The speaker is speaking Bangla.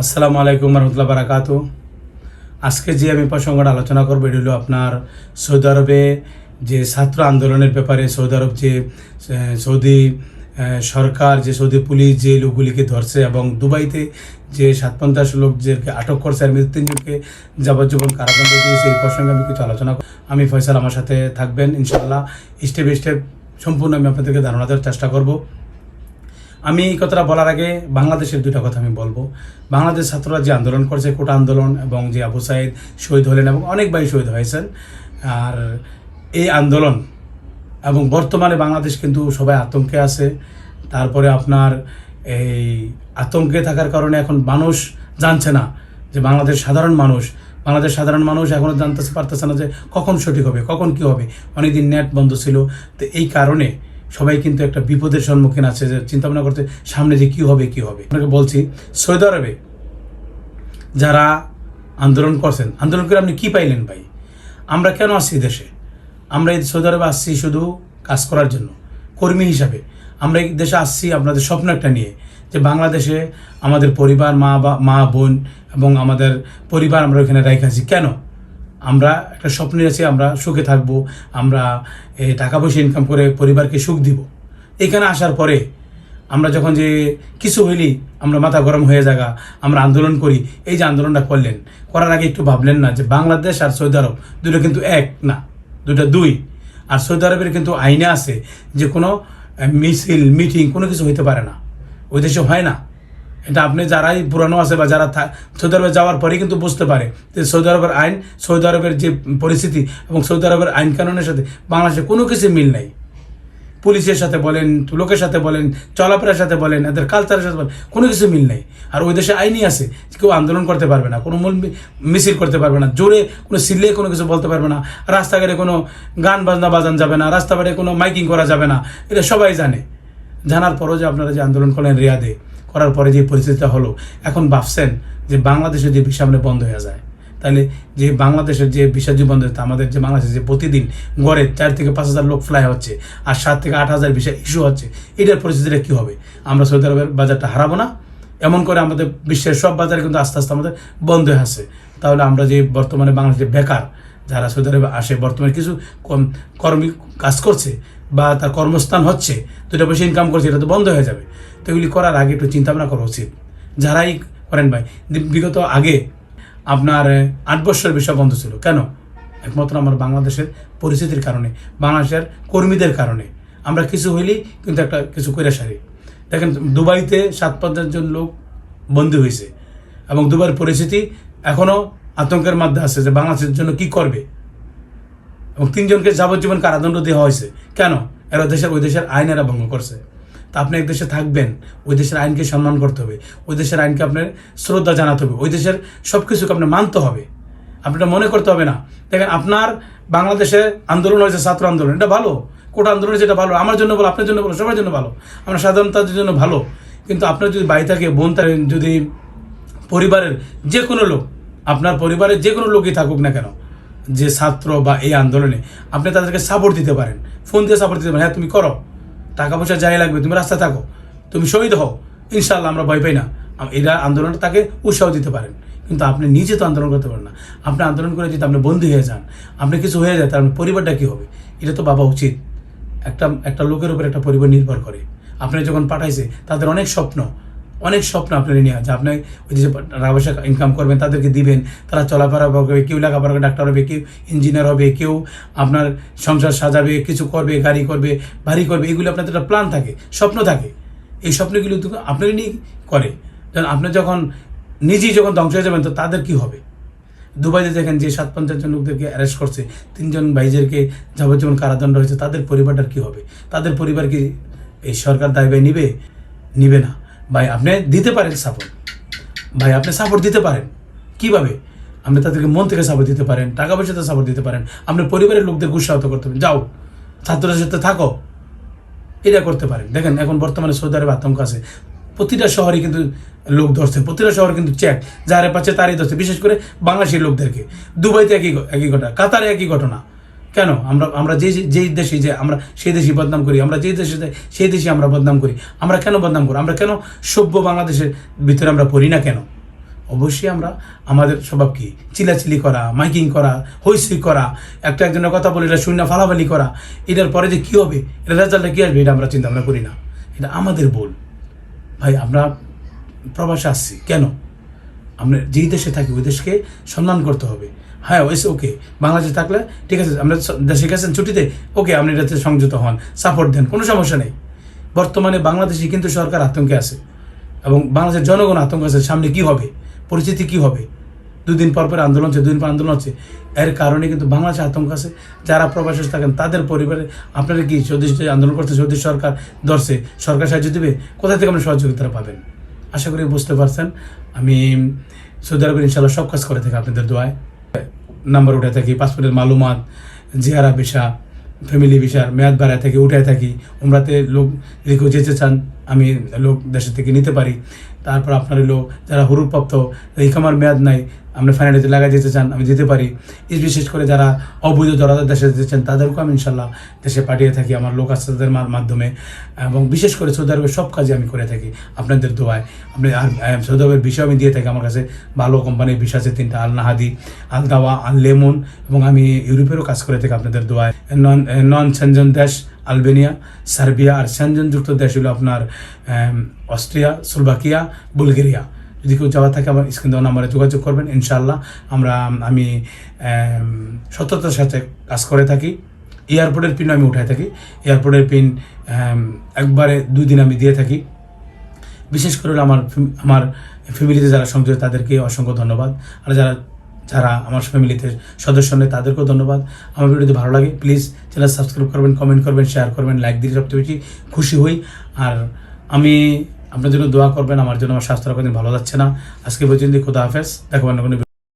আসসালামু আলাইকুম রহমতুল্লাহ বারাকাতু। আজকে যে আমি প্রসঙ্গটা আলোচনা করবো এটি হলো আপনার সৌদি আরবে যে ছাত্র আন্দোলনের ব্যাপারে সৌদি আরব যে সৌদি সরকার যে সৌদি পুলিশ যে লোকগুলিকে ধরছে এবং দুবাইতে যে 57 লোকদেরকে আটক করছে আর 3জনকে যাবজ্জীবন কারাদণ্ড দিয়েছে। এই প্রসঙ্গে আমি কিছু আলোচনা আমি ফয়সাল আমার সাথে থাকবেন ইনশাআল্লাহ। স্টেপ বাই স্টেপ সম্পূর্ণ আমি আপনাদেরকে ধারণা দেওয়ার চেষ্টা করব। আমি এই কথাটা বলার আগে বাংলাদেশের দুটা কথা আমি বলবো। বাংলাদেশ ছাত্ররা যে আন্দোলন করছে, কোটা আন্দোলন, এবং যে আবু সাইদ শহীদ হলেন এবং অনেক ভাই শহীদ হয়েছেন, আর এই আন্দোলন এবং বর্তমানে বাংলাদেশ কিন্তু সবাই আতঙ্কে আছে। তারপরে আপনার এই আতঙ্কে থাকার কারণে এখন মানুষ জানছে না যে বাংলাদেশ সাধারণ মানুষ এখনও জানতে পারতেছে না যে কখন সঠিক হবে, কখন কী হবে। অনেকদিন নেট বন্ধ ছিল, তো এই কারণে সবাই কিন্তু একটা বিপদের সম্মুখীন আছে, যে চিন্তা ভাবনা করতে সামনে যে কী হবে। আপনাকে বলছি, সৌদি আরবে যারা আন্দোলন করছেন, আন্দোলন করে আপনি কী পাইলেন ভাই? আমরা কেন আসছি দেশে? আমরা এই সৌদি আরবে আসছি শুধু কাজ করার জন্য, কর্মী হিসাবে। আমরা এই দেশে আসছি আপনাদের স্বপ্ন একটা নিয়ে, যে বাংলাদেশে আমাদের পরিবার, মা বোন এবং আমাদের পরিবার আমরা ওইখানে রেখেছি। কেন? আমরা একটা স্বপ্ন আছি, আমরা সুখে থাকবো, আমরা টাকা পয়সা ইনকাম করে পরিবারকে সুখ দিব। এখানে আসার পরে আমরা যখন যে কিছু হইলি আমরা মাথা গরম হয়ে যাগা, আমরা আন্দোলন করি। এই যে আন্দোলনটা করলেন, করার আগে একটু ভাবলেন না যে বাংলাদেশ আর সৌদি আরব দুটো কিন্তু এক না, দুটা দুই। আর সৌদি আরবের কিন্তু আইনে আছে যে কোনো মিছিল মিটিং কোনো কিছু হইতে পারে না, ওই দেশে হয় না। এটা আপনি যারাই পুরানো আছে বা যারা সৌদি আরবে যাওয়ার পরেই কিন্তু বুঝতে পারে যে সৌদি আরবের আইন, সৌদি আরবের যে পরিস্থিতি এবং সৌদি আরবের আইন কানুনের সাথে বাংলাদেশে কোনো কিছু মিল নাই। পুলিশের সাথে বলেন, লোকের সাথে বলেন, চলাফেরার সাথে বলেন, এদের কালচারের সাথে বলেন, কোনো কিছু মিল নেই। আর ওই দেশে আইনই আছে, কেউ আন্দোলন করতে পারবে না, কোনো মূল মিছিল করতে পারবে না, জোরে কোনো সিল্লে কোনো কিছু বলতে পারবে না, রাস্তাঘাটে কোনো গান বাজান যাবে না, রাস্তাঘাটে কোনো মাইকিং করা যাবে না। এটা সবাই জানে। জানার পরও যে আপনারা যে আন্দোলন করলেন রিয়াদে, করার পরে যে পরিস্থিতিটা হলো, এখন ভাবছেন যে বাংলাদেশের যে ভিসা সামনে বন্ধ হয়ে যায়, তাহলে যে বাংলাদেশের যে ভিসা যে বন্ধ হচ্ছে, আমাদের যে বাংলাদেশে যে প্রতিদিন গড়ে 4 থেকে 5 হাজার লোক ফ্লাই হচ্ছে আর 7 থেকে 8 হাজার ভিসা ইস্যু হচ্ছে, এটার পরিস্থিতিটা কী হবে? আমরা সৌদি আরবের বাজারটা হারাবো না? এমন করে আমাদের বিশ্বের সব বাজারে কিন্তু আস্তে আস্তে আমাদের বন্ধ হয়ে আসে। তাহলে আমরা যে বর্তমানে বাংলাদেশে বেকার যারা সৌদি আরবে আসে, বর্তমানে কিছু কর্মী কাজ করছে বা তার কর্মস্থান হচ্ছে, 2টা পয়সা ইনকাম করছে, এটা তো বন্ধ হয়ে যাবে। তো এগুলি করার আগে একটু চিন্তা ভাবনা করা উচিত। যারাই করেন ভাই, বিগত আগে আপনার 8 বছর ভিসা বন্ধ ছিল। কেন? একমাত্র আমার বাংলাদেশের পরিস্থিতির কারণে, বাংলাদেশের কর্মীদের কারণে। আমরা কিছু হইলেই কিন্তু একটা কিছু করে সারি। দেখেন, দুবাইতে 7-5 জন লোক বন্দী হয়েছে এবং দুবাইয়ের পরিস্থিতি এখনও আতঙ্কের মধ্যে আছে যে বাংলাদেশের জন্য কি করবে, এবং 3জনকে যাবজ্জীবন কারাদণ্ড দেওয়া হয়েছে। কেন? এরা ওই দেশের আইন এরা ভঙ্গ করছে। তা আপনি এক দেশে থাকবেন, ওই দেশের আইনকে সম্মান করতে হবে, ওই দেশের আইনকে আপনার শ্রদ্ধা জানাতে হবে, ওই দেশের সব কিছুকে আপনার মানতে হবে। আপনার মনে করতে হবে না। দেখেন, আপনার বাংলাদেশে আন্দোলন হয়েছে, ছাত্র আন্দোলন, এটা ভালো। কোটা আন্দোলন যেটা ভালো, আমার জন্য ভালো, আপনার জন্য ভালো, সবার জন্য ভালো, আমরা সাধারণতার জন্য ভালো। কিন্তু আপনার যদি বাড়ি থাকে, বোন থাকে, যদি পরিবারের যে কোনো লোক, আপনার পরিবারের যে কোনো লোকই থাকুক না কেন, যে ছাত্র বা এই আন্দোলনে, আপনি তাদেরকে সাপোর্ট দিতে পারেন, ফোন দিয়ে সাপোর্ট দিতে পারেন। হ্যাঁ, তুমি করো, টাকা পয়সা যাই লাগবে, তুমি রাস্তায় থাকো, তুমি শহীদ হও, ইনশাআল্লাহ আমরা ভয় পাই না। এরা আন্দোলনটা তাকে উৎসাহ দিতে পারেন। কিন্তু আপনি নিজে তো আন্দোলন করতে পারেন না। আপনি আন্দোলন করে যদি আপনি বন্দী হয়ে যান, আপনি কিছু হয়ে যায়, তার পরিবারটা কী হবে? এটা তো ভাবা উচিত। একটা লোকের উপর একটা পরিবার নির্ভর করে। আপনি যখন পাঠাইছে, তাদের অনেক স্বপ্ন আপনার নিয়ে, যে আপনি ওই যে টাকা পয়সা ইনকাম করবেন, তাদেরকে দিবেন, তারা চলাফেরা করবে, কেউ লেখাপড়া করে ডাক্তার হবে, কেউ ইঞ্জিনিয়ার হবে, কেউ আপনার সংসার সাজাবে, কিছু করবে, গাড়ি করবে, বাড়ি করবে। এগুলো আপনাদের একটা প্ল্যান থাকে, স্বপ্ন থাকে। এই স্বপ্নগুলো আপনারই নিয়ে করে। আপনি যখন নিজেই যখন ধ্বংস হয়ে যাবেন, তো তাদের কি হবে? দুবাইতে দেখেন যে 57 জন লোকদেরকে অ্যারেস্ট করছে, 3জন ভাইদেরকে যাবজ্জীবন কারাদণ্ড হয়েছে, তাদের পরিবারটার কি হবে? তাদের পরিবার কি এই সরকার দায় নিবে না? ভাই, আপনি দিতে পারেন সাপোর্ট, ভাই আপনি সাপোর্ট দিতে পারেন। কিভাবে? আপনি তাদেরকে মন থেকে সাপোর্ট দিতে পারেন, টাকা পয়সাতে সাপোর্ট দিতে পারেন, আপনার পরিবারের লোকদের উৎসাহিত করতে পারেন, যাও ছাত্রদের সাথে থাকো, এটা করতে পারেন। দেখেন, এখন বর্তমানে সৌদি আরবে আতঙ্ক আছে, প্রতিটা শহরে কিন্তু লোক ধরছে, প্রতিটা শহরে কিন্তু চেক, যারে পাচ্ছে তারই ধরছে, বিশেষ করে বাংলাদেশের লোকদেরকে। দুবাইতে একই ঘটনা, কাতারে একই ঘটনা। কেন? আমরা যেই দেশে যে আমরা সেই দেশই বদনাম করি, আমরা যেই দেশে যাই সেই দেশে আমরা বদনাম করি। আমরা কেন বদনাম করি? আমরা কেন সভ্য বাংলাদেশের ভিতরে আমরা পড়ি না কেন? অবশ্যই আমরা আমাদের স্বভাব কি চিলাচিলি করা, মাইকিং করা, হইসই করা, একটা একজনের কথা বলে এটা শূন্য ফালাফালি করা, এটার পরে যে কী হবে, এটা রেজাল্টটা কী আসবে, এটা আমরা চিন্তা ভাবনা করি না। এটা আমাদের ভুল ভাই। আমরা প্রবাসে আসছি কেন? আমরা যেই দেশে থাকি ওই দেশকে সম্মান করতে হবে। হ্যাঁ ওইসে ওকে, বাংলাদেশে থাকলে ঠিক আছে, আমরা দেশে গেছেন ছুটিতে, ওকে আপনি এটাতে সংযুক্ত হন, সাপোর্ট দেন, কোনো সমস্যা নেই। বর্তমানে বাংলাদেশে কিন্তু সরকার আতঙ্কে আছে এবং বাংলাদেশের জনগণ আতঙ্ক আছে, সামনে কি হবে, পরিস্থিতি কি হবে। দুদিন পর পর আন্দোলন হচ্ছে, দুদিন পর আন্দোলন হচ্ছে, এর কারণে কিন্তু বাংলাদেশে আতঙ্ক আছে। যারা প্রবাসে থাকেন তাদের পরিবারে আপনারা কি সৌদি আন্দোলন করতে সৌদি সরকার ধরছে, সরকার সাহায্য দেবে, কোথা থেকে আপনি সহযোগিতা পাবেন? আশা করি বুঝতে পারছেন। আমি সৌদি আরবের ইনশাল্লাহ সব কাজ করে থাকি আপনাদের দোয়ায়। নাম্বার উঠে থাকি, পাসপোর্টের মালুমাত, জিয়ারা ভিসা, ফ্যামিলি ভিসার মেয়াদ বাড়ায় থাকি, উঠায় থাকি। উমরাতে লোক যদি কেউ যেতে চান আমি লোক দেশের থেকে নিতে পারি। তারপর আপনার লোক যারা হুরুপ্রাপ্ত, ইকামার মেয়াদ নাই, আপনি ফাইনালিতে লাগাই যেতে চান আমি দিতে পারি। বিশেষ করে যারা অবৈধ দরাদের দেশে যেতে চান তাদেরকেও আমি ইনশাল্লাহ দেশে পাঠিয়ে থাকি, আমার লোক আছে তাদের মাধ্যমে। এবং বিশেষ করে সৌদি আরবের সব কাজে আমি করে থাকি আপনাদের দোয়ায়। আপনি আর সৌদি আরবের ভিসা আমি দিয়ে থাকি, আমার কাছে ভালো কোম্পানির ভিসা আছে 3টা, আল নাহাদি, আল দাওয়া, আল লেমন। এবং আমি ইউরোপেরও কাজ করে থাকি আপনাদের দোয়ায়। নন সেনজেন দেশ আলবেনিয়া, সার্বিয়া, আর সেনজেনযুক্ত দেশ হলো আপনার অস্ট্রিয়া, স্লোভাকিয়া, বুলগেরিয়া। যদি কেউ যাওয়া থাকে আমার স্ক্রিন দেওয়া নাম্বারে যোগাযোগ করবেন। ইনশাআল্লাহ আমি সততার সাথে কাজ করে থাকি। এয়ারপোর্টের পিন আমি উঠাই থাকি, এয়ারপোর্টের পিন একবারে 2 দিন আমি দিয়ে থাকি। বিশেষ করে আমার ফ্যামিলিতে যারা সংযুক্ত তাদেরকে অসংখ্য ধন্যবাদ। আর যারা আমার ফ্যামিলিতে সদস্য নেই তাদেরকেও ধন্যবাদ। আমার ভিডিও যদি ভালো লাগে প্লিজ চ্যানেল সাবস্ক্রাইব করবেন, কমেন্ট করবেন, শেয়ার করবেন, লাইক দিলে সবচেয়ে বেশি খুশি হই। আর আমি আপনার জন্য দোয়া করবেন, আমার জন্য আমার স্বাস্থ্য দিন ভালো যাচ্ছে না। আজকে পর্যন্ত খোদা হাফেজ, দেখবেন কোনো